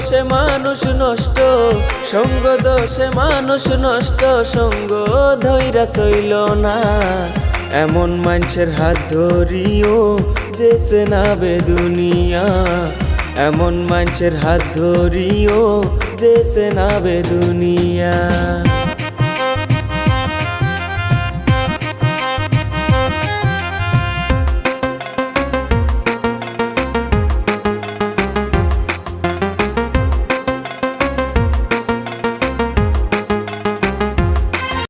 দোষে মানুষ নষ্ট, সঙ্গ দোষে মানুষ নষ্ট, সঙ্গ ধইরা চইল না। এমন মানুষের হাত ধরিও যে চেনাবে দুনিয়া, এমন মানুষের হাত ধরিও যে চেনাবে দুনিয়া।